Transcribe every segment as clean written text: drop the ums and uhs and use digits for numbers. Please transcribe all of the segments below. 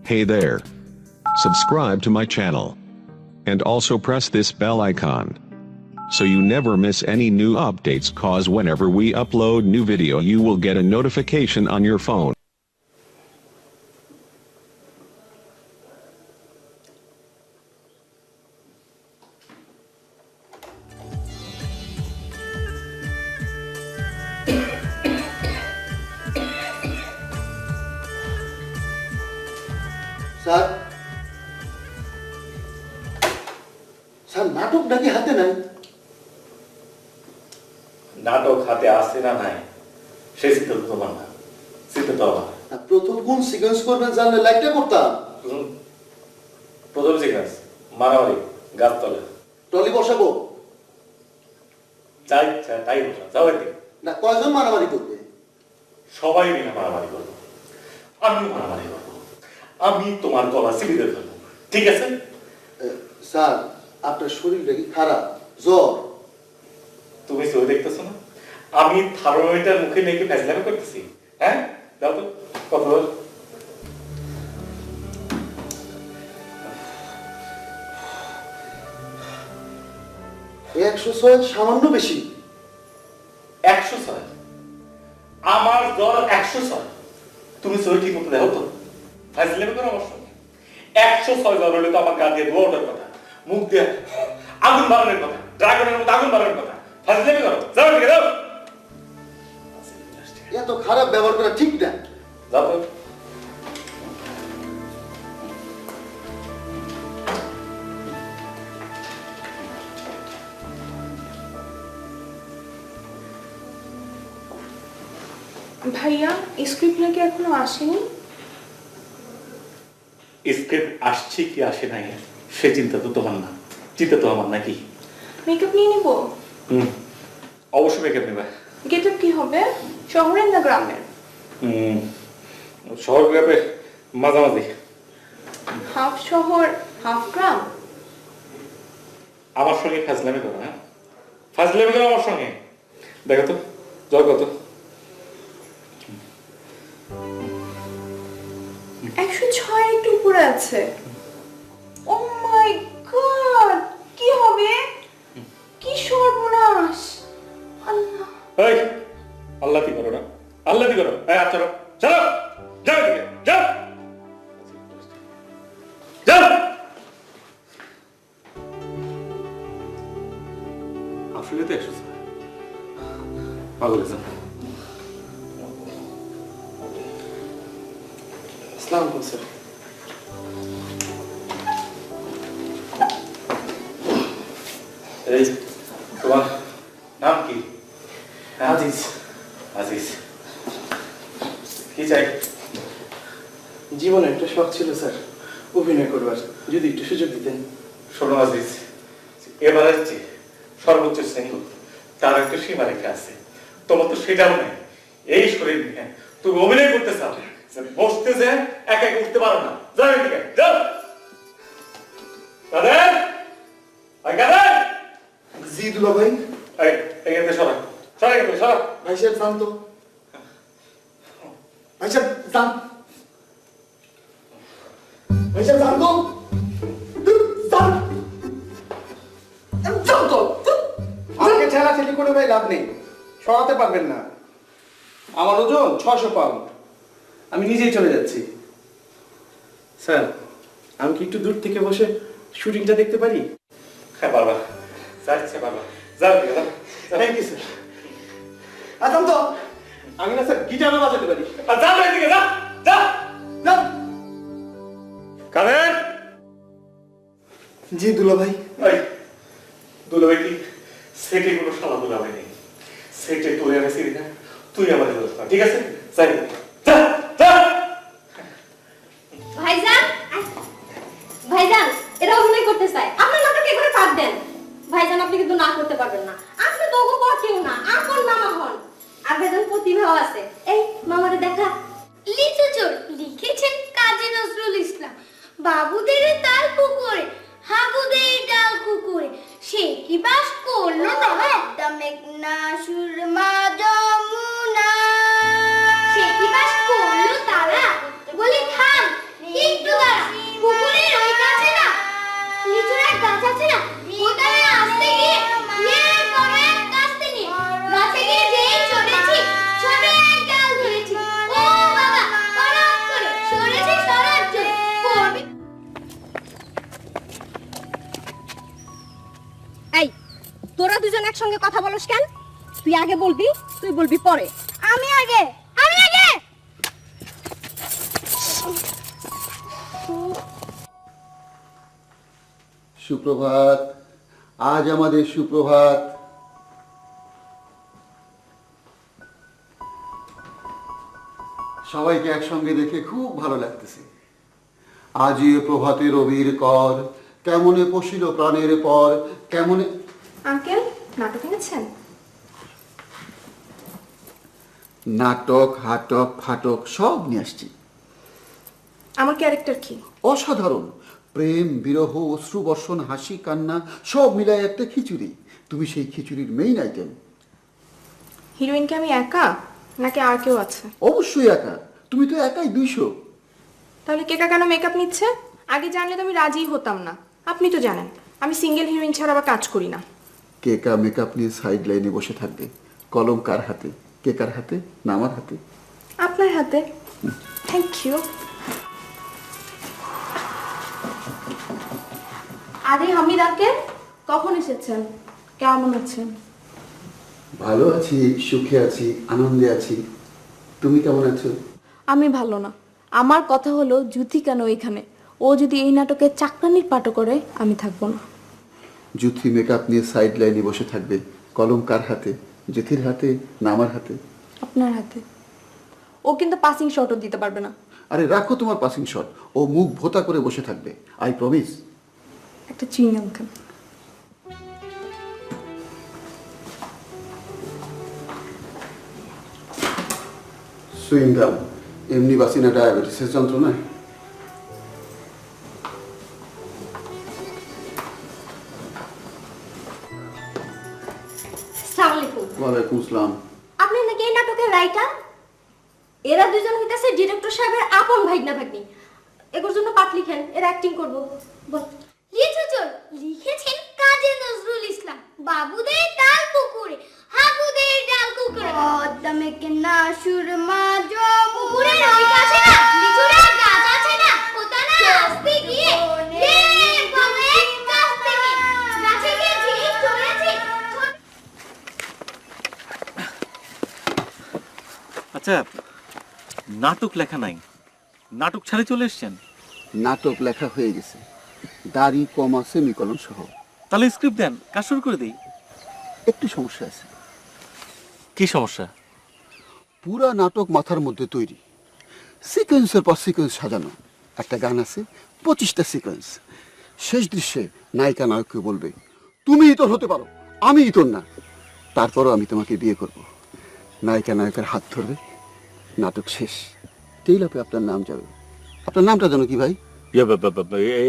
Hey there. Subscribe to my channel. And also press this bell icon, so you never miss any new updates, cause whenever we upload new video you will get a notification on your phone. Sir sir নাটক নাকি হাতে নাই? নাটক হাতে আসে না নাই সে চিন্তা তো তোমার না, চিন্তা তো আমার। প্রথম কোন সিকোয়েন্স করবেন জানলে লাইকটা করতাম। প্রথম সিকোয়েন্স মারামারি গাছতলা, টলি বসাবো যাই তাই বসা যাও একদিন। না কয়জন মারামারি করবে? সবাই মিলে মারামারি করবো, আমিও মারামারি করবো, আমি তোমার গলা চিবিয়ে ধরবো, ঠিক আছে? স্যার আপনার শরীরটা কি খারাপ? জ্বর? তুমি চোখ দেখতেছো না আমি থার্মোমিটার মুখে নিয়ে ফেসলামি করতেছি? হ্যাঁ দাও তো কত বল। 106 সামান্য বেশি। 106? আমার জ্বর 106? তুমি চোখ ঠিক মতো দেখো তো, ফেসলামি করো আমার সঙ্গে। 106 জ্বর হলে তো আমার গা দিয়ে ধোয়া ওঠার কথা, মুখ দিয়ে আগুন বাড়ানোর কথা, ড্রাগনের মতো আগুন বাড়ানোর কথা। ফেসলামি করো, যাও ঠিক দাও। এত খারাপ ব্যবহার করা ঠিক না। যাও তো। ভাইয়া স্ক্রিপ্ট নাকি এখনো আসেনি? স্ক্রিপ্ট আসছে কি আসে নাই সে চিন্তা তো তোমার না, চিন্তা তো আমার নাকি? মেকআপ নিয়ে নিব? অবশ্যই মেকআপ নেবে। গেটআপ কি হবে, শহরের না গ্রামের? শহর গ্রামের মাঝামাঝি। হাফ শহর হাফ গ্রাম? আমার সঙ্গে ফাজলামি করো, হ্যাঁ ফাজলামি করো আমার সঙ্গে। দেখো তো জয় কত? 106 একটু উপরে আছে। ও মাই গড, কি হবে? কি সর্বনাশ! আল্লাহ, এই আল্লাহ কি করো না, আল্লাহ কি করো? এই আচরো চলো, যাও এদিকে যাও যাও। আসলে তো 106 পাগল হয়েছে। আসসালামু আলাইকুম স্যার। এই তোমার নাম কি? আজিজ। আজিজ, কি চাই? জীবনে একটা শখ ছিল স্যার, অভিনয় করবার, যদি একটু সুযোগ দিতেন। শোনো আজিজ, এবার আসছি সর্বোচ্চ শ্রেণী, তার একটা সীমা রেখা আছে, তোমার তো সেটাও নেই। এই শরীর নিয়ে তুমি অভিনয় করতে চাও, বসতে যে একা একা উঠতে পারো না, যাও এদিকে যাও। কাদের, ভাই কাদের, জি দুলা ভাই। এই এখানে সরা সরা, এখানে সরা। ভাই সাহেব যান তো, ভাই সাহেব যান, ভাই সাহেব যান তো, যান যান তো। আমাকে ঠেলাঠেলি করে ভাই লাভ নেই, সরাতে পারবেন না। আমার ওজন 600 পাউন্ড, আমি নিজেই চলে যাচ্ছি। স্যার আমি কি একটু দূর থেকে বসে শুটিংটা দেখতে পারি? হ্যাঁ পারবা, যাচ্ছে পারবা, যাও এদিকে যাও। Thank you sir. আসুন তো, আমি না স্যার গিটারও বাজাতে পারি। যাও এদিকে যা যা। যান। কাদের, জি দুলা ভাই। এই দুলাভাই কি সেটে কোনো শালা দুলাভাই নেই, সেটে তুই আমি চিনি না, তুই আমাদের দোস্ত, ঠিক আছে? যাই যা যা। ভাইজান, ভাইজান এরা অভিনয় করতে চায়, আপনার নাটকে করে পাঠ দেন। ভাইজান আপনি কিন্তু না করতে পারবেন না, আপনি তো ওগো কেউ না, আপন মামা হন। আর ভাইজান প্রতিভাও আছে, এই মামারে দেখা। লিচুচোর লিখেছেন কাজী নজরুল ইসলাম। বাবুদের তাল পুকুরে, হাবুদের ডাল কুকুরে, সে কি বাস করলো না মেঘনা সুরমা যমুনা। সে কি বাস করলো তারা, বলি থাম একটু তোরা দুজন একসঙ্গে কথা বলস কেন? তুই আগে বলবি, তুই বলবি পরে। আমি আগে, আমি আগে। সুপ্রভাত, আজ আমাদের সুপ্রভাত। সবাইকে একসঙ্গে দেখে খুব ভালো লাগতেছে। আজি প্রভাতে রবির কর, কেমনে পশিল প্রাণের পর, কেমনে। আঙ্কেল, নাটক এনেছেন? নাটক, হাটক, ফাটক সব নিয়ে আসছি। আমার ক্যারেক্টার কি? অসাধারণ। প্রেম, বিরহ, অশ্রু বর্ষণ, হাসি, কান্না সব মিলায় একটা খিচুড়ি। তুমি সেই খিচুড়ির মেইন আইটেম। হিরোইনকে আমি একা নাকি আর কেউ আছে? অবশ্যই একা, তুমি তো একাই 200। তাহলে কেকা কেন মেকআপ নিচ্ছে? আগে জানলে তো আমি রাজিই হতাম না। আপনি তো জানেন আমি সিঙ্গেল হিরোইন ছাড়া আবার কাজ করি না। কেকা মেকআপ নিয়ে সাইড লাইনে বসে থাকবে। কলম কার হাতে? কেকার হাতে না আমার হাতে? আপনার হাতে। Thank you. আরে হামিদ আঙ্কেল, কখন এসেছেন? কেমন আছেন? ভালো আছি, সুখে আছি, আনন্দে আছি। তুমি কেমন আছো? আমি ভালো না। আমার কথা হলো জুথি কেন এখানে? ও যদি এই নাটকে চাকরানির পাঠও করে আমি থাকবো না। জুথি মেকআপ নিয়ে সাইড লাইনে বসে থাকবে। কলম কার হাতে? জেঠির হাতে না আমার হাতে? আপনার হাতে। ও কিন্তু পাসিং শটও দিতে পারবে না। আরে রাখো তোমার পাসিং শট, ও মুখ ভোতা করে বসে থাকবে। I promise. একটা চুইংগাম খান। সুইংগাম এমনি বাসি না ডায়াবেটিসের যন্ত্রণায়? আসসালামু আলাইকুম। ওয়ালাইকুম আসসালাম। আপনি নাকি এই নাটকের রাইটার? এরা দুজন হইতাছে ডিরেক্টর সাহেবের আপন ভাইগনা ভাগ্নি। এগুলোর জন্য পাঠ লিখেন, এরা অ্যাক্টিং করবো। বল। লিখেছেন লিখেছেন কাজী নজরুল ইসলাম। বাবুদের ডাল পুকুরে, হাবুদের ডাল কুকুরে, পদ্মে কেনা সুরমা জমুরে, ওই গাছে না লিচুরের গাছ আছে না, ওটা না আসতে গিয়ে রে বলে গাছ থেকে গাছে গেছি চলেছি। আচ্ছা, নাটক লেখা নাই, নাটক ছাড়ে চলে এসছেন? নাটক লেখা হয়ে গেছে, দাড়ি কমা সেমিকলন সহ। তাহলে স্ক্রিপ্ট দেন, কাজ শুরু করে দিই। একটু সমস্যা আছে। কি সমস্যা? পুরা নাটক মাথার মধ্যে তৈরি, সিকোয়েন্সের পর সিকোয়েন্স সাজানো। একটা গান আছে, 25টা সিকোয়েন্স। শেষ দৃশ্যে নায়িকা নায়ককে বলবে, তুমি ইতর হতে পারো, আমি ইতর না, তারপরও আমি তোমাকে বিয়ে করব। নায়িকা নায়কের হাত ধরবে, নাটক শেষ, টেইলাপে আপনার নাম যাবে। আপনার নামটা জানো কি ভাই?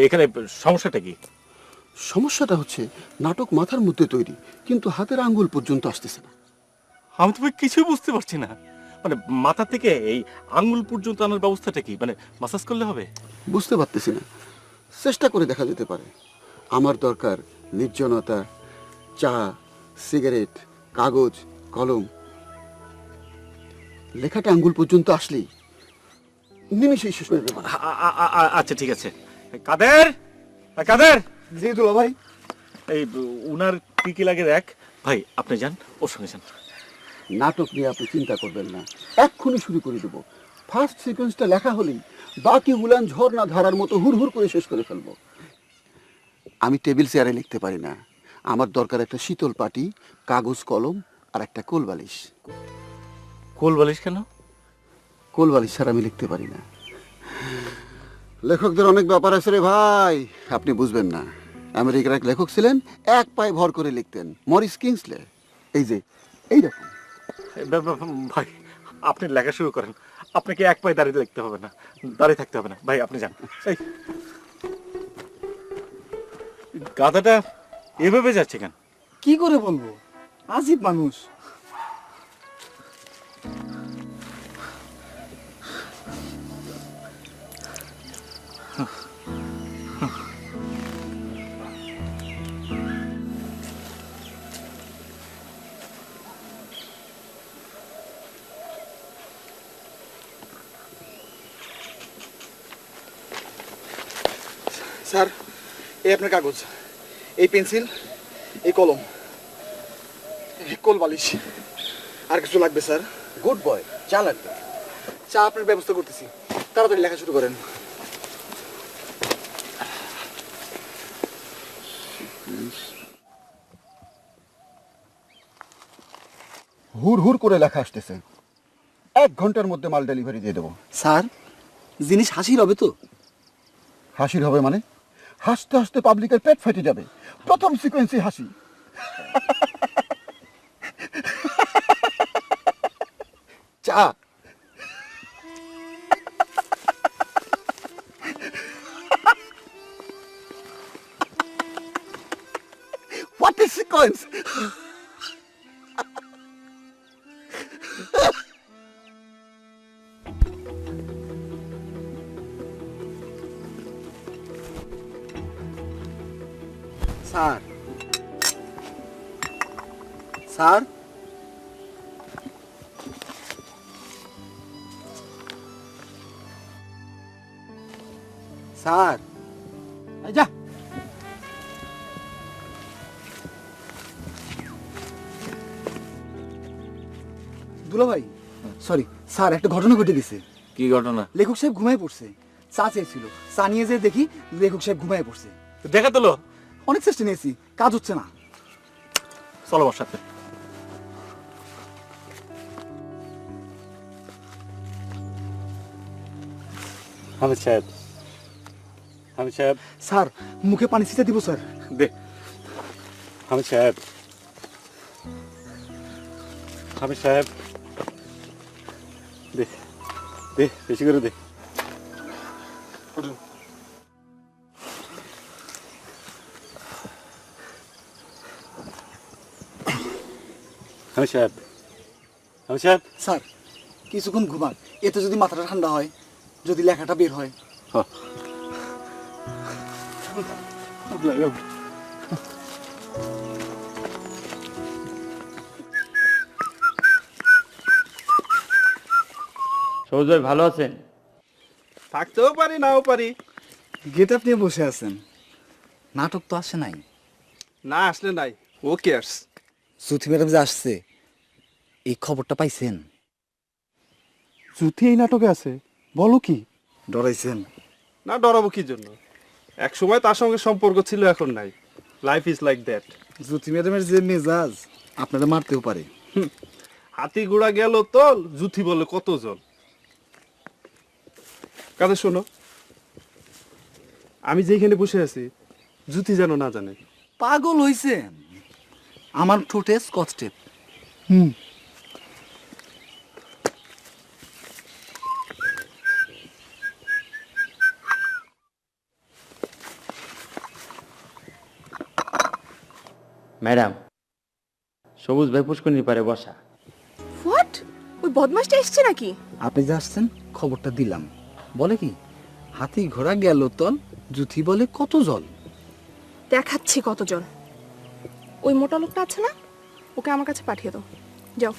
এখানে সমস্যাটা কি? সমস্যাটা হচ্ছে নাটক মাথার মধ্যে তৈরি, কিন্তু হাতের আঙ্গুল পর্যন্ত আসতেছে না। আমি তো কিছুই বুঝতে পারছি না। মানে মাথা থেকে এই আঙ্গুল পর্যন্ত আনার ব্যবস্থাটা কি? মানে মাসাজ করলে হবে? বুঝতে পারতেছি না, চেষ্টা করে দেখা যেতে পারে। আমার দরকার নির্জনতা, চা, সিগারেট, কাগজ, কলম। লেখাটা আঙ্গুল পর্যন্ত আসলেই নিমেষেই শেষ হয়ে যাবে। আচ্ছা ঠিক আছে। কাদের, কাদের, জি দুলা ভাই। এই উনার কি কি লাগে দেখ ভাই, আপনি যান, ওর সঙ্গে যান। নাটক নিয়ে আপনি চিন্তা করবেন না, এক্ষুনি শুরু করে দেবো। ফার্স্ট সিকোয়েন্সটা লেখা হলেই বাকি উলান ঝর্ণা ধারার মতো হুড় করে শেষ করে ফেলবো। আমি টেবিল চেয়ারে লিখতে পারি না, আমার দরকার একটা শীতল পাটি, কাগজ, কলম আর একটা কোলবালিশ। কোল বালিশ কেন? কোলবালিশ ছাড়া আমি লিখতে পারি না। লেখকদের অনেক ব্যাপার আছে রে ভাই, আপনি বুঝবেন না। আমেরিকার এক লেখক ছিলেন, এক পায়ে ভর করে লিখতেন, মরিস কিংসলে। এই যে এইরকম। ভাই আপনি লেখা শুরু করেন, আপনাকে এক পায়ে দাঁড়িয়ে লিখতে হবে না, দাঁড়িয়ে থাকতে হবে না। ভাই আপনি যান। এই গাধাটা এভাবে যাচ্ছে কেন? কি করে বলবো, আজীব মানুষ। স্যার, এই আপনার কাগজ, এই পেন্সিল, এই কলম। কোল বালিশ আর কিছু লাগবে স্যার? গুড বয়, চা লাগবে। চা আপনার ব্যবস্থা করতেছি, তাড়াতাড়ি লেখা শুরু করেন। হুর হুর করে লেখা আসতেছে। 1 ঘন্টার মধ্যে মাল ডেলিভারি দিয়ে দেবো। স্যার, জিনিস হাসির হবে তো? হাসির হবে মানে? হাসতে হাসতে পাবলিকের পেট ফেটে যাবে। প্রথম সিকোয়েন্সে হাসি। চা। What is sequence? Sir, sir, sir, এই যা। দুলা ভাই, সরি স্যার, একটা ঘটনা ঘটে গেছে। কি ঘটনা? লেখক সাহেব ঘুমায় পড়ছে। চা চেয়েছিল, চা নিয়ে যেয়ে দেখি লেখক সাহেব ঘুমায় পড়ছে। দেখা তোলো। অনেক চেষ্টা নিয়েছি, কাজ হচ্ছে না। চলো আমার সাথে। হামিদ সাহেব, হামিদ সাহেব। স্যার, মুখে পানি ছিটা দিব স্যার? দে। হামিদ সাহেব, হামিদ সাহেব, দে দে, বেশি করে দে। হামিদ সাহেব, হামিদ সাহেব। স্যার, কিছুক্ষণ ঘুমান, এতে যদি মাথাটা ঠান্ডা হয়, যদি লেখাটা বের হয়। সবুজ ভাই ভালো আছেন? থাকতেও পারি, নাও পারি। গেট আপ নিয়ে বসে আছেন, নাটক তো আসে নাই। না আসলে নাই, ও কেয়ার্স। সুথি ম্যাডাম যে আসছে, এই খবরটা পাইছেন? জুথি এই নাটকে আছে? বলো কি? ডরাইছেন? না, ডরাবো কি জন্য? এক সময় তার সঙ্গে সম্পর্ক ছিল, এখন নাই। Life is like that. Juthi ম্যাডামের যে মেজাজ, আপনারা মারতেও পারে। হাতি ঘোড়া গেল তল, জুথি বলে কত জল। কাজে শোনো, আমি যেখানে বসে আছি, জুথি যেন না জানে। পাগল হইছেন? আমার ঠোঁটে স্কচ টেপ। ম্যাডাম, সবুজ ভাই পুষ্করিণীর পারে বসা। হোয়াট? ওই বদমাসটা এসছে নাকি? আপনি যে আসছেন, খবরটা দিলাম। বলে কি, হাতি ঘোড়া গেল তল, জুথি বলে কত জল। দেখাচ্ছি কতজন। ওই মোটা লোকটা আছে না, ওকে আমার কাছে পাঠিয়ে দাও। যাও।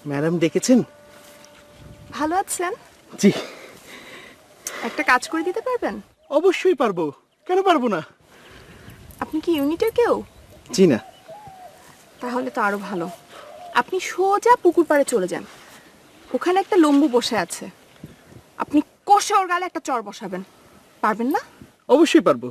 ম্যাডাম ডেকেছেন? ভালো আছেন? জি। একটা কাজ করে দিতে পারবেন? অবশ্যই পারবো, কেন পারবো না? আপনি কি ইউনিটের কেউ? জি না। তাহলে তো আরো ভালো। আপনি সোজা পুকুর পাড়ে চলে যান, ওখানে একটা লম্বু বসে আছে, আপনি কষে ওর গালে একটা চর বসাবেন। পারবেন না? অবশ্যই পারবো।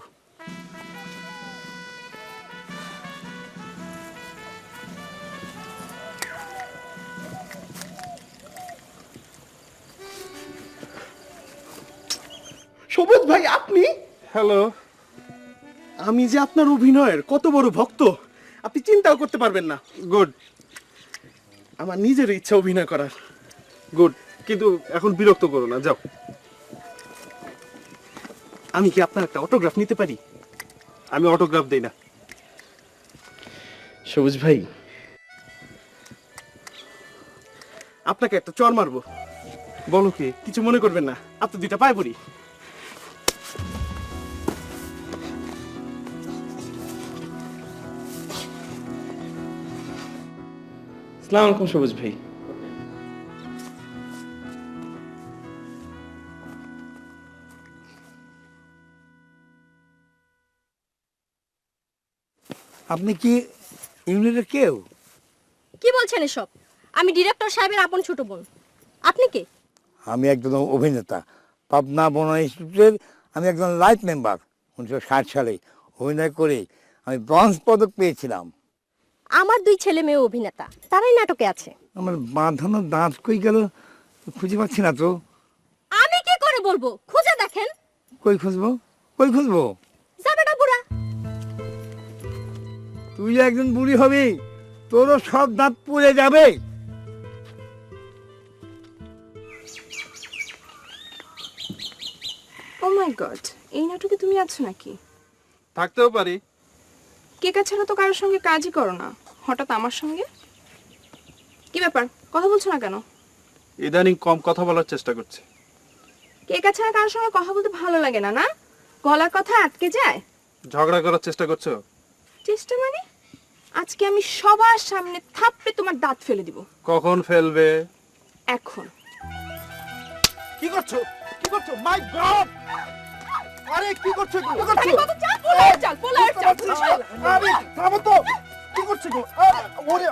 সবুজ ভাই, আপনি? হ্যালো। আমি যে আপনার অভিনয়ের কত বড় ভক্ত আপনি চিন্তাও করতে পারবেন না। গুড। আমার নিজের ইচ্ছা অভিনয় করার। গুড, কিন্তু এখন বিরক্ত করো না, যাও। আমি কি আপনার একটা অটোগ্রাফ নিতে পারি? আমি অটোগ্রাফ দেই না। সবুজ ভাই, আপনাকে একটা চর মারবো। বলো কি, কিছু মনে করবেন না, আপনি দুইটা পায়ে পড়ি। আসসালামু আলাইকুম সবুজ ভাই। আপনি কি ইউনিটের কেউ? কি বলছেন এসব? আমি ডিরেক্টর সাহেবের আপন ছোট বোন। আপনি কে? আমি একজন অভিনেতা, পাবনা বনানী ইনস্টিটিউটের আমি একজন লাইফ মেম্বার। 1960 সালে অভিনয় করে আমি ব্রোঞ্জ পদক পেয়েছিলাম। আমার 2 ছেলে মেয়ে অভিনেতা, তারাই নাটকে আছে। আমার বাঁধানো দাঁত কই গেল খুঁজে পাচ্ছি না তো। আমি কি করে বলবো? খুঁজে দেখেন। কই খুঁজবো? কই খুঁজবো? যাবেটা বুড়া। তুই একজন বুড়ি হবি, তোরও সব দাঁত পুড়ে যাবে। ও মাই গড, এই নাটকে তুমি আছো নাকি? থাকতেও পারি। কেকা ছাড়া তো কারোর সঙ্গে কাজই করো না, হঠাৎ আমার সঙ্গে কি ব্যাপার? কথা বলছো না কেন? ইদানিং কম কথা বলার চেষ্টা করছি। কেকা ছাড়া কারোর সঙ্গে কথা বলতে ভালো লাগে না, না? গলার কথা আটকে যায়। ঝগড়া করার চেষ্টা করছো? চেষ্টা মানে? আজকে আমি সবার সামনে থাপড়ে তোমার দাঁত ফেলে দিব। কখন ফেলবে? এখন। কি করছো? কি করছো? মাই গড! আরে কি করছো? কি করছো? আরে বাবা, চাল, পোলার চাল, পোলার চাল। আরে থামো তো! কি করছো গো? আরে ওরে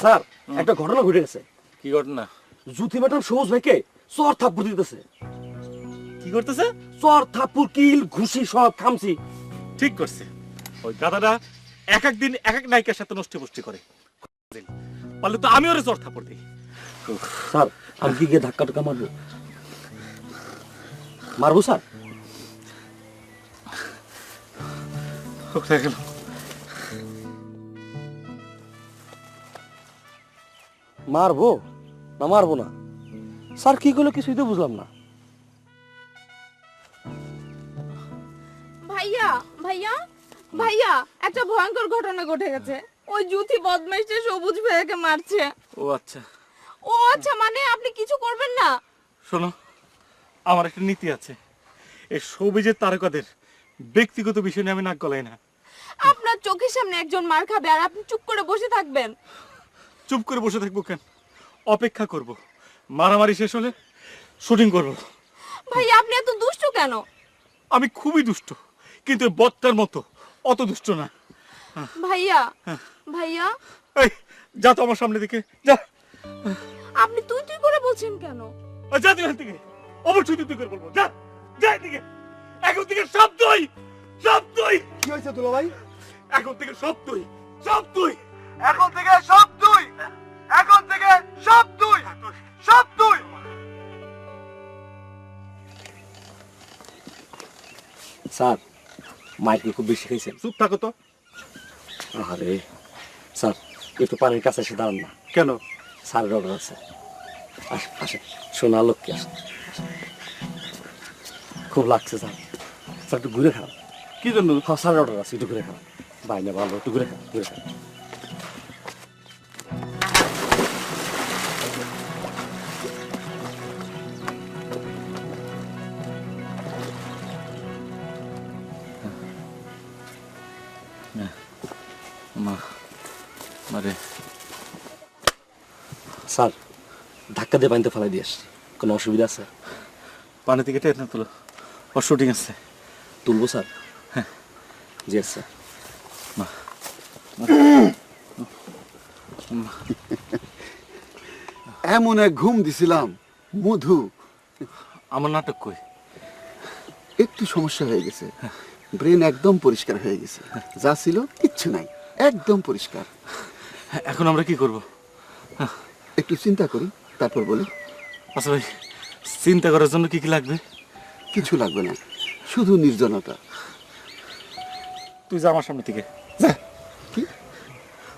স্যার, একটা ঘটনা ঘটে গেছে। কি ঘটনা? জুথি ম্যাডাম সবুজ ভাইকে চর থাপ্পড় দিতেছে। কি করতেছে? চর থাপ্পড়, কিল, ঘুষি সব খামছি। ঠিক করছে। ওই গাদাটা এক এক দিন এক এক নায়িকার সাথে নষ্টি পুষ্টি করে। পারলে তো আমি ওরে জ্বর থাপড় দিই। স্যার, আমি কি গিয়ে ধাক্কা টাক্কা মারবো? মারবো স্যার? মারবো না মারবো না? স্যার কি করলো কিছুই তো বুঝলাম না। ভাইয়া, ভাইয়া, ভাইয়া, একটা ভয়ঙ্কর ঘটনা ঘটে গেছে। ওই জুথি বদমাইশে সবুজ ভাইয়াকে মারছে। ও আচ্ছা। ও আচ্ছা মানে আপনি কিছু করবেন না? শোনো, আমার একটা নীতি আছে। এই সবিজের তারকাদের ব্যক্তিগত বিষয় নিয়ে আমি নাক গলাই না। আপনার চোখের সামনে একজন মার খাবে আর আপনি চুপ করে বসে থাকবেন? চুপ করে বসে থাকবো কেন? অপেক্ষা করব। মারামারি শেষ হলে শুটিং করব। ভাইয়া, আপনি এত দুষ্ট কেন? আমি খুবই দুষ্ট, কিন্তু ওই বদটার মতো অত দুষ্ট না। ভাইয়া, ভাইয়া, এই যা তো আমার সামনে দিকে যা। আপনি তুই তুই করে বলছেন কেন? যা তুই এখান থেকে। অবশ্যই তুই করে বলবো। যা যা এদিকে। এখন থেকে সব তুই, সব তুই। কি হয়েছে দুলা ভাই? এখন থেকে সব তুই, সব তুই। এখন থেকে সব তুই, এখন থেকে সব তুই, সব তুই। স্যার, মাইকে খুব বেশি খাইছেন। চুপ থাকো তো। আরে স্যার, একটু পানির কাছে এসে দাঁড়ান না। কেন? স্যারের অর্ডার আছে। আসে আসে, সোনা লক্ষ্মী আসে। খুব লাগছে স্যার। স্যার একটু ঘুরে খান। কি জন্য? হ্যাঁ, স্যারের অর্ডার আছে, একটু ঘুরে খান। বাইরে ভালো, একটু ঘুরে খান, ঘুরে খান। স্যার, ধাক্কা দিয়ে পানিতে ফেলাই দিয়েস, কোনো অসুবিধা আছে? পানি থেকে টেনে না তুলো, ওর শুটিং আছে। তুলবো স্যার? হ্যাঁ, জি স্যার। এমন এক ঘুম দিছিলাম মধু। আমার নাটক কই? একটু সমস্যা হয়ে গেছে, ব্রেন একদম পরিষ্কার হয়ে গেছে। যা ছিল কিচ্ছু নাই, একদম পরিষ্কার। এখন আমরা কি করব? একটু চিন্তা করি, তারপর বলি। আচ্ছা ভাই, চিন্তা করার জন্য কি কি লাগবে? কিছু লাগবে না, শুধু নির্জনতা। তুই যা আমার সামনে থেকে। যা। কি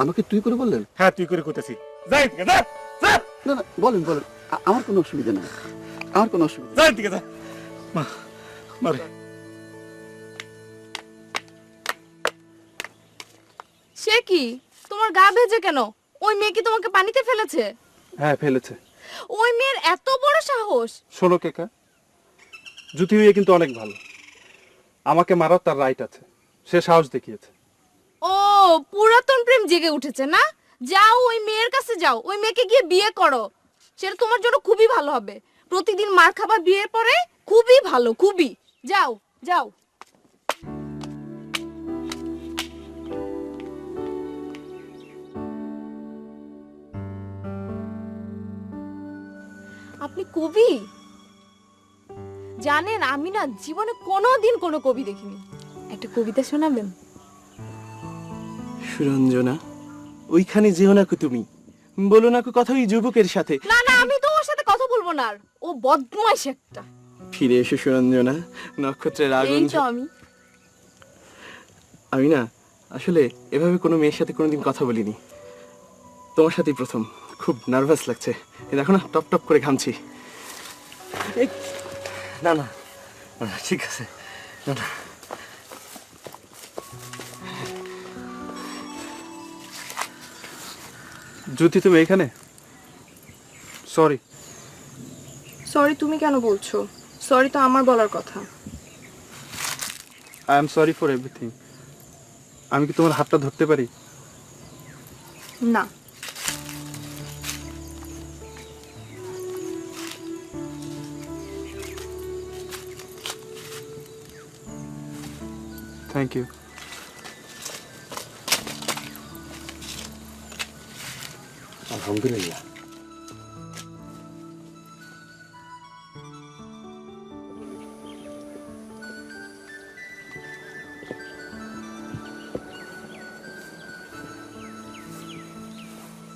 আমাকে তুই করে বললেন? হ্যাঁ, তুই করে কইতেছি। যাই থেকে যা, যা। না না, বলেন বলেন, আমার কোনো অসুবিধা নেই, আমার কোনো অসুবিধা। যাই থেকে যা। মা, মারে। সে কি, তোমার গা ভেজে কেন? ওই মেয়ে কি তোমাকে পানিতে ফেলেছে? হ্যাঁ, ফেলেছে। ওই মেয়ের এত বড় সাহস! শোনো কেকা, জুতি হয়ে কিন্তু অনেক ভালো। আমাকে মারার তার রাইট আছে, সে সাহস দেখিয়েছে। ও, পুরাতন প্রেম জেগে উঠেছে না? যাও ওই মেয়ের কাছে যাও, ওই মেয়েকে গিয়ে বিয়ে করো। সেটা তোমার জন্য খুবই ভালো হবে। প্রতিদিন মার খাবার বিয়ের পরে খুবই ভালো, খুবই। যাও। যাও। আপনি কবি? জানেন আমি না জীবনে কোনোদিন কোনো কবি দেখিনি। একটা কবিতা শোনাবেন? সুরঞ্জনা, ওইখানে যেও না কো তুমি, বলো না কো কথা ওই যুবকের সাথে। না না, আমি তো ওর সাথে কথা বলবো না, আর ও বদমাইশ একটা। ফিরে এসো সুরঞ্জনা, নক্ষত্রের আগুন। এই তো আমি না আসলে এভাবে কোনো মেয়ের সাথে কোনোদিন কথা বলিনি, তোমার সাথেই প্রথম। খুব নার্ভাস লাগছে, এই দেখো না টপ টপ করে ঘামছি। না না ঠিক আছে, না না জ্যোতি তুমি এখানে? সরি। সরি তুমি কেন বলছো? সরি তো আমার বলার কথা। I am sorry for everything. আমি কি তোমার হাতটা ধরতে পারি? না। Thank you. আলহামদুলিল্লাহ।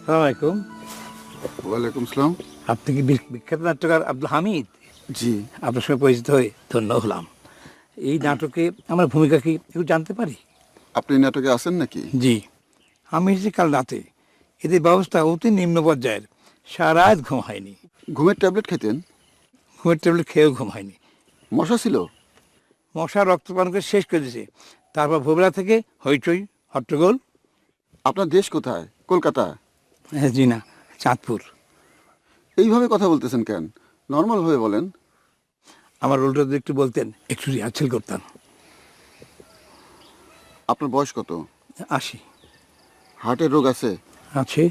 আসসালামাইকুম। ওয়ালাইকুম আসসালাম। আপনি কি বিখ্যাত নাট্যকার আব্দুল হামিদ? জি। আপনার সঙ্গে পরিচিত হয়ে ধন্য হলাম। এই নাটকে আমার ভূমিকা কি একটু জানতে পারি? আপনি নাটকে আছেন নাকি? জি, আমি এসেছি কাল রাতে। এদের ব্যবস্থা অতি নিম্ন পর্যায়ের, সারা রাত ঘুম হয়নি। ঘুমের ট্যাবলেট খেতেন? ঘুমের ট্যাবলেট খেয়েও ঘুম হয়নি। মশা ছিল? মশা রক্তপান করে শেষ করে দিয়েছে। তারপর ভোরবেলা থেকে হইচই হট্টগোল। আপনার দেশ কোথায়? কলকাতা? জি না, চাঁদপুর। এইভাবে কথা বলতেছেন কেন? নর্মাল ভাবে বলেন। আমার রোলটা যদি একটু বলতেন, একটু রিহার্সেল করতাম। আপনার বয়স কত? 80। হার্টের রোগ আছে? আছে।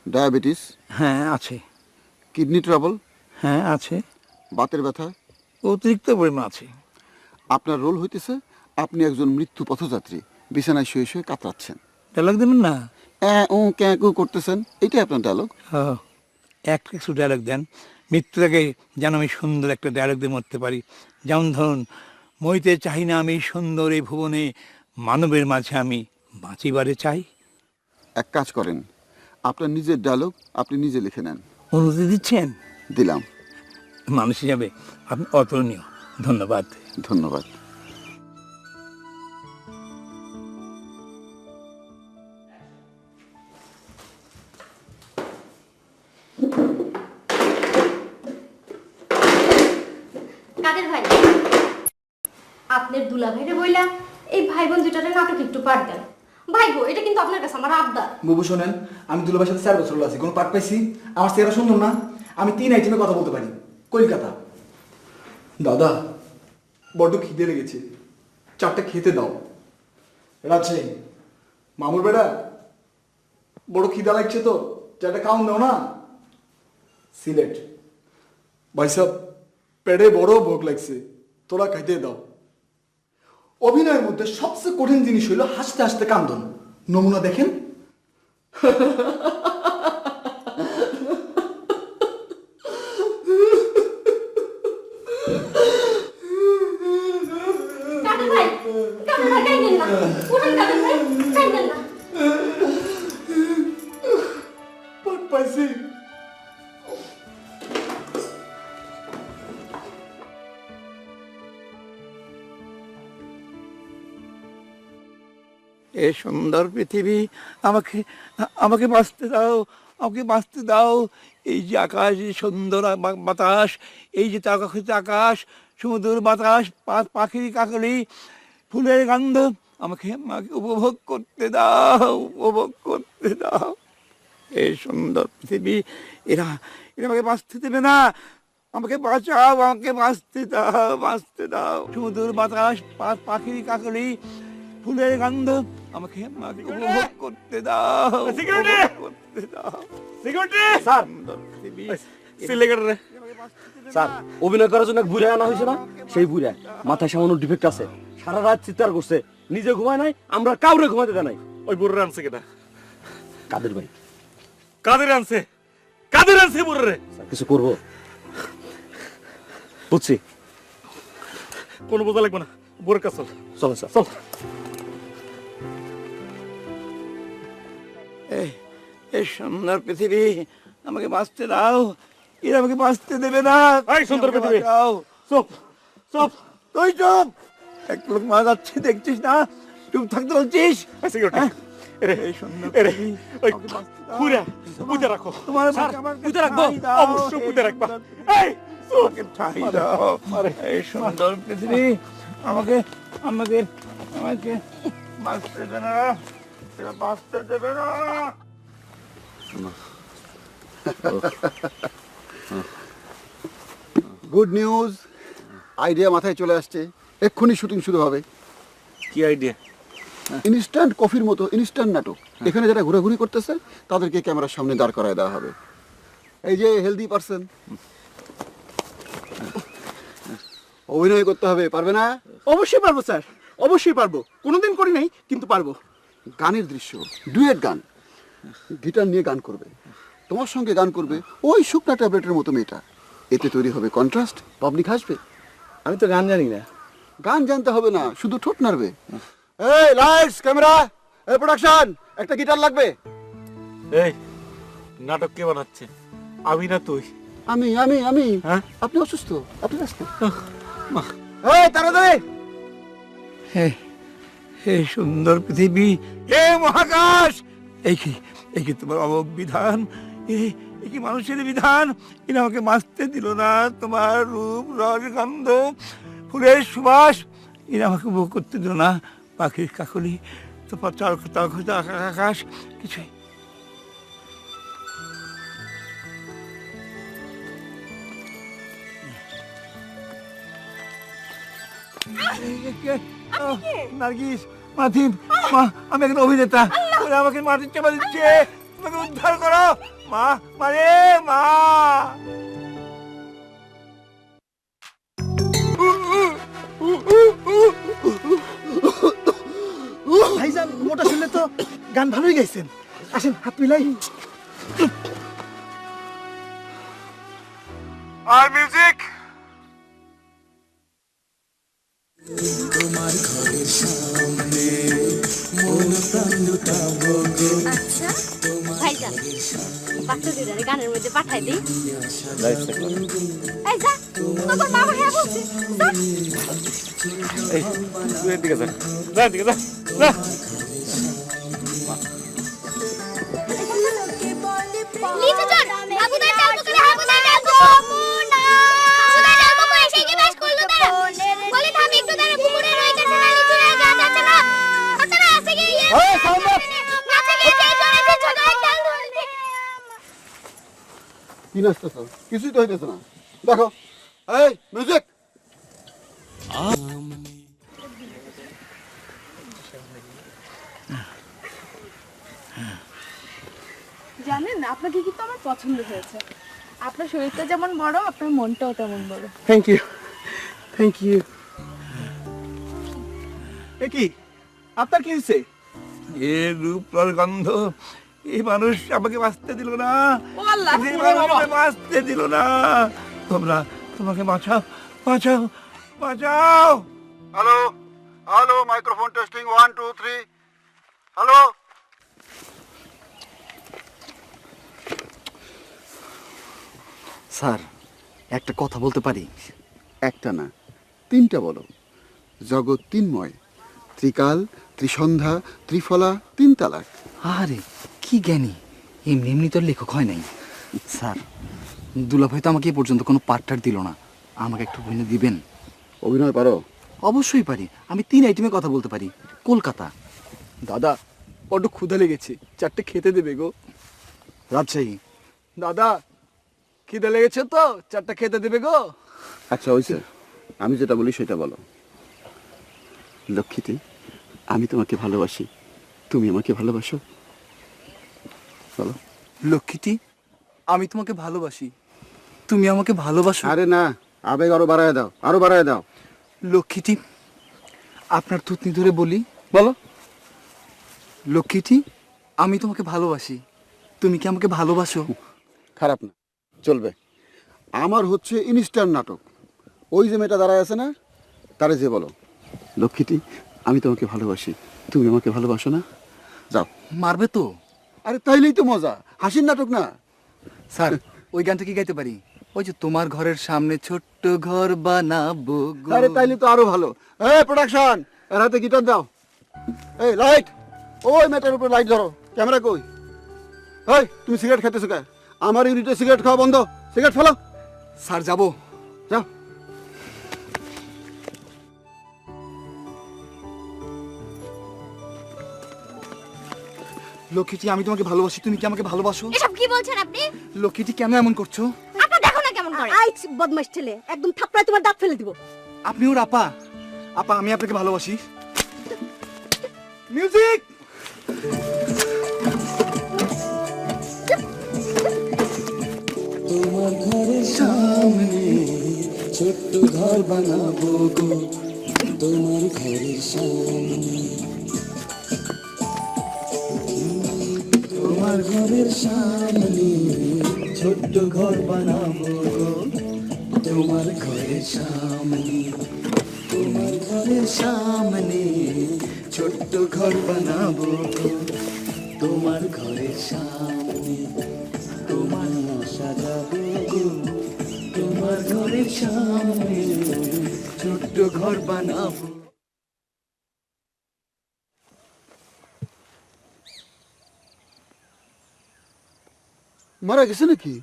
ডায়াবেটিস? হ্যাঁ আছে। Kidney trouble? হ্যাঁ আছে। বাতের ব্যথা? অতিরিক্ত পরিমাণ আছে। আপনার রোল হইতেছে আপনি একজন মৃত্যু পথযাত্রী, বিছানায় শুয়ে শুয়ে কাতরাচ্ছেন। ডায়লগ দেবেন না? ও ক্যাঁ করতেছেন, এটাই আপনার ডায়লগ। কিছু ডায়লগ দেন, মৃত্যুটাকে যেন আমি সুন্দর একটা ডায়লগ দিয়ে মরতে পারি। যেমন ধরুন, মইতে চাই না আমি সুন্দর এই ভুবনে, মানবের মাঝে আমি বাঁচিবারে চাই। এক কাজ করেন, আপনার নিজের ডায়লগ আপনি নিজে লিখে নেন। অনুমতি দিচ্ছেন? দিলাম। মানুষ হিসাবে আপনি অতুলনীয়। ধন্যবাদ। ধন্যবাদ। কাদের ভাই? আপনার দুলা ভাইরে বইলা এই ভাই বোন দুটারে নাটক একটু পাঠ দেন। ভাই গো, এটা কিন্তু আপনার কাছে আমার আবদার। বুবু শোনেন, আমি দুলাভাইয়ের সাথে 4 বছর হলো আছি, কোনো পাঠ পাইছি? আমার চেহারা সুন্দর না? আমি 3 আইটেমে কথা বলতে পারি। কলকাতা। দাদা বড্ড খিদে লেগেছে, 4টা খেতে দাও। রাজশাহী। মামুর বেড়া, বড় খিদা লাগছে তো, 4টা খাওয়ান দাও না। সিলেট। ভাই সাহেব, পেটে বড় ভোগ লাগছে, তোরা খাইতে দাও। অভিনয়ের মধ্যে সবচেয়ে কঠিন জিনিস হইল হাসতে হাসতে কান্দন। নমুনা দেখেন। কাদের ভাই, কাদের ভাই কাইন্দেন না। উঠেন কাদের ভাই, কাইন্দেন না। পাট পাইছি। এ সুন্দর পৃথিবী, আমাকে আমাকে বাঁচতে দাও, আমাকে বাঁচতে দাও। এই যে আকাশ, এই সুন্দর বাতাস, এই যে তাকাখিত আকাশ, সমুদ্রের বাতাস, পাখির কাকলি, ফুলের গন্ধ, আমাকে আমাকে উপভোগ করতে দাও, উপভোগ করতে দাও। এই সুন্দর পৃথিবী, এরা এরা আমাকে বাঁচতে দেবে না। আমাকে বাঁচাও, আমাকে বাঁচতে দাও, বাঁচতে দাও। সমুদ্রের বাতাস, পাখির কাকলি, ফুলের গন্ধ, আমাকে আমাকে উপভোগ করতে দাও, উপভোগ করতে দাও। সিকিউরিটি স্যার, সুন্দর পৃথিবী, সিলেক্টর রে আমাকে বাঁচতে স্যার অভিনয় করার জন্য এক বুড়া আনা হয়েছে না, সেই বুড়া মাথায় সামান্য ডিফেক্ট আছে, সারা রাত চিৎকার করছে, নিজে ঘুমায় নাই, আমরা কাউরে ঘুমাতে দেয় নাই। ওই বুড়ো আনছে কেটা? কাদের ভাই? কাদের আনছে? কাদের আনছে বুড়ো রে? স্যার কিছু করবো? বুঝছি, কোনো বোঝা লাগবে না, বুড়োর কাছে চল। চলো স্যার। চল। এই সুন্দর পৃথিবী, আমাকে বাঁচতে দাও, এরা আমাকে বাঁচতে দেবে না। এই সুন্দর পৃথিবী, দাও। চুপ চুপ। তুই চুপ, এক লোক মারা যাচ্ছে দেখছিস না, চুপ থাকতে বলছিস? এই সুন্দর পৃথিবী, ওই পুরা পুঁতে রাখো। তোমার স্যার, আমাকে পুঁতে রাখবো, ঠাঁই দাও। অবশ্যই পুঁতে রাখবা। এই আমাকে ঠাঁই দাও। এই সুন্দর পৃথিবী, আমাকে আমাকে আমাকে বাঁচতে দেবে না, এরা বাঁচতে দেবে না। গুড নিউজ, আইডিয়া মাথায় চলে আসছে, এক্ষুনি শুটিং শুরু হবে। কি আইডিয়া? ইনস্ট্যান্ট কফির মতো ইনস্ট্যান্ট নাটক। এখানে যারা ঘোরাঘুরি করতেছে তাদেরকে ক্যামেরার সামনে দাঁড় করায় দেওয়া হবে। এই যে হেলদি পারসন, অভিনয় করতে হবে, পারবে না? অবশ্যই পারবো স্যার, অবশ্যই পারবো, কোনোদিন করি নাই কিন্তু পারবো। গানের দৃশ্য, ডুয়েট গান, গিটার নিয়ে গান করবে, তোমার সঙ্গে গান করবে ওই শুকনা ট্যাবলেটের মতো মেয়েটা। এতে তৈরি হবে কন্ট্রাস্ট, পাবলিক হাসবে। আমি তো গান জানি না। গান জানতে হবে না, শুধু ঠোঁট নাড়বে। এই লাইটস, ক্যামেরা, এই প্রোডাকশন, একটা গিটার লাগবে। এই নাটক কে বানাচ্ছে? আমি না তুই? আমি আমি আমি হ্যাঁ? আপনি অসুস্থ, আপনি ব্যস্ত। এই তাড়াতাড়ি। হে সুন্দর পৃথিবী, হে মহাকাশ, এই কি তোমার অবিধান, এই কি মানুষের বিধান? এরা আমাকে বাঁচতে দিল না। তোমার রূপ, রস, গন্ধ, ফুলের সুবাস, এরা আমাকে উপভোগ করতে দিল না। পাখির কাকলি, তোমার আকাশ, কিছুই। নার্গিস, মাথিন, মা, আমি একজন অভিনেতা, ওরা আমাকে মাটির চাপা দিচ্ছে, আমাকে উদ্ধার করো মা, মারে মা। ভাইজান মোটা শুনলে তো গান ভালোই গাইছেন, আসেন হাত মিলাই। আর মিউজিক। আচ্ছা ভাইজান, বাচ্চা দুইটারে গানের মধ্যে পাঠাই দিই। এই যা, তোর মা হ্যাঁ বলছে, যা। এই তুই এদিকে যা, যা এদিকে যা, যা। লিচু চল, হাবুদের ডাল পুকুরে, হাবুদের ডাল যমুনা, হাবুদের ডাল পুকুরে এসে কি বাস করলো তারা? বলে থাম একটু, তারা পুকুরের ওই কাছে না, লিচুরা গাছ আছে না, তারা আছে গিয়ে গাছে গিয়ে সেই ধরেছে ছোট এক ডাল ধরেছে। কি নাচতেছ? কিছুই তো হইতেছে না, দেখো। এই মিউজিক। জানেন, আপনাকে কিন্তু আমার পছন্দ হয়েছে। আপনার শরীরটা যেমন বড়, আপনার মনটাও তেমন বড়। Thank you, thank you. এ কি আপনার কি হয়েছে? এ রূপ, রস, গন্ধ, এই মানুষ আমাকে বাঁচতে দিল না, ও আল্লাহ, এই মানুষ আমাকে বাঁচতে দিল না। তোমরা তোমাকে বাঁচাও, বাঁচাও, বাঁচাও। Hello hello, microphone testing 1 2 3। Hello. Sir, একটা কথা বলতে পারি? একটা না, তিনটা বলো। জগৎ তিনময়, ত্রিকাল, ত্রিসন্ধ্যা, ত্রিফলা, তিন তালাক। আরে কি জ্ঞানী, এমনি এমনি তোর লেখক হয় নাই। স্যার, দুলাভাই তো আমাকে এ পর্যন্ত কোনো পার্টটার দিল না, আমাকে একটু অভিনয় দিবেন? অভিনয় পারো? অবশ্যই পারি, আমি 3 আইটেমে কথা বলতে পারি। কলকাতা। দাদা বড্ড ক্ষুধা লেগেছে, 4টে খেতে দেবে গো। রাজশাহী। দাদা খিদে লেগেছে তো, 4টা খেতে দেবে গো। আচ্ছা হয়েছে, আমি যেটা বলি সেটা বলো। লক্ষ্মীতে, আমি তোমাকে ভালোবাসি, তুমি আমাকে ভালোবাসো, বলো। লক্ষ্মীটি, আমি তোমাকে ভালোবাসি, তুমি আমাকে ভালোবাসো? আরে না, আবেগ আরো বাড়ায় দাও, আরো বাড়ায় দাও। লক্ষ্মীটি, আপনার থুতনি ধরে বলি, বলো। লক্ষ্মীটি, আমি তোমাকে ভালোবাসি। তুমি কি আমাকে ভালোবাসো? খারাপ না, চলবে। আমার হচ্ছে ইনস্ট্যান্ট নাটক। ওই যে মেয়েটা দাঁড়ায় আছে না, তারে যে বলো, লক্ষ্মীটি আমি তোমাকে ভালোবাসি, তুমি আমাকে ভালোবাসো না? যাও। মারবে তো? আরে তাইলেই তো মজা, হাসির নাটক না। স্যার, ওই গানটা কি গাইতে পারি? ওই যে তোমার ঘরের সামনে ছোট্ট ঘর বানাবো গো। আরে তাইলে তো আরো ভালো। এই প্রোডাকশন, এর হাতে গিটার দাও। এই লাইট, ওই মেটার উপর লাইট ধরো। ক্যামেরা কই? এই তুমি সিগারেট খেতেছো কে? আমার ইউনিটে সিগারেট খাওয়া বন্ধ, সিগারেট ফেলো। স্যার যাবো। যাও। লক্ষ্মীটি, আমি তোমাকে ভালোবাসি, তুমি কি আমাকে ভালোবাসো? এসব কি বলছেন আপনি? লক্ষ্মীটি, কেন এমন করছো? আপনি দেখো না কেমন করে। আইছ বদমাশ ছেলে, একদম থাপড়ায় তোমার দাঁত ফেলে দিব। আপনি ওর আপা? আপা, আমি আপনাকে ভালোবাসি। মিউজিক। তোমার ঘরের সামনে ছোট্ট ঘর বানাবো গো, তোমার ঘরের সামনে, তোমার ঘরের সামনে ছোট্ট ঘর বানাবো গো, তোমার ঘরের সামনে, তোমার ঘরের সামনে ছোট্ট ঘর বানাবো গো, তোমার ঘরের সামনে, তোমার সাজাবো গো, তোমার ঘরের সামনে ছোট্ট ঘর বানাবো। মারা গেছে নাকি?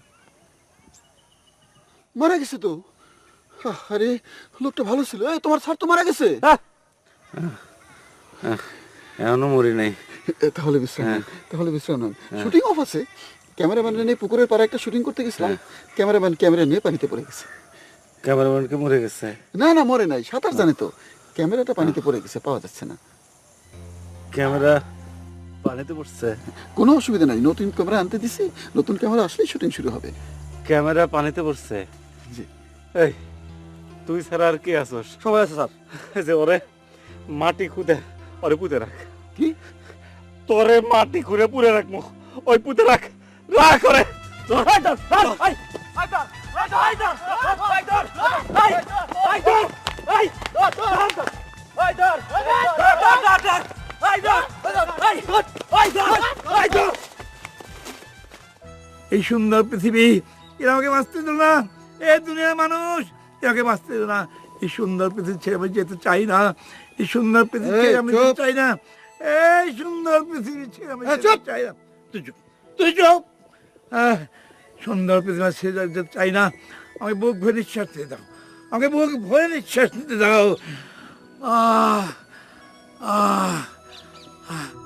মারা গেছে তো। আরে লোকটা ভালো ছিল। এই তোমার স্যার তো মারা গেছে। এখনো মরি নাই। তাহলে বিশ্রাম নেন, তাহলে বিশ্রাম নেন। শুটিং অফ আছে। ক্যামেরাম্যান নিয়ে পুকুরের পাড়ে একটা শুটিং করতে গেছিলাম। ক্যামেরাম্যান ক্যামেরা নিয়ে পানিতে পড়ে গেছে। ক্যামেরাম্যানকে মরে গেছে? না না, মরে নাই, সাঁতার জানে তো। ক্যামেরাটা পানিতে পড়ে গেছে, পাওয়া যাচ্ছে না। ক্যামেরা পানিতে পড়ছে? কোনো অসুবিধা নাই, নতুন ক্যামেরা আনতে দিছি, নতুন ক্যামেরা আসলেই শুটিং শুরু হবে। ক্যামেরা পানিতে পড়ছে? জি। এই তুই ছাড়া আর কে আছোস? সবাই আছে স্যার। যে ওরে মাটি খুদে ওরে পুঁতে রাখ। কি? তোরে মাটি খুঁড়ে পুড়ে রাখবো, ওই পুঁতে রাখ, রাখ ওরে। এই সুন্দর পৃথিবী এরা আমাকে বাঁচতে দিল না, এই দুনিয়ার মানুষ এরাকে বাঁচতে দিল না। এই সুন্দর পৃথিবী ছেড়ে আমি যেতে চাই না, এই সুন্দর পৃথিবী ছেড়ে আমি যেতে চাই না, এই সুন্দর পৃথিবী ছেড়ে আমি যেতে চাই না। তুই চুপ, তুই চুপ। সুন্দর পৃথিবী ছেড়ে যেতে চাই না। আমাকে বুক ভরে নিঃশ্বাস নিতে দাও, আমাকে বুক ভরে নিঃশ্বাস নিতে দাও। আহ আহ আহ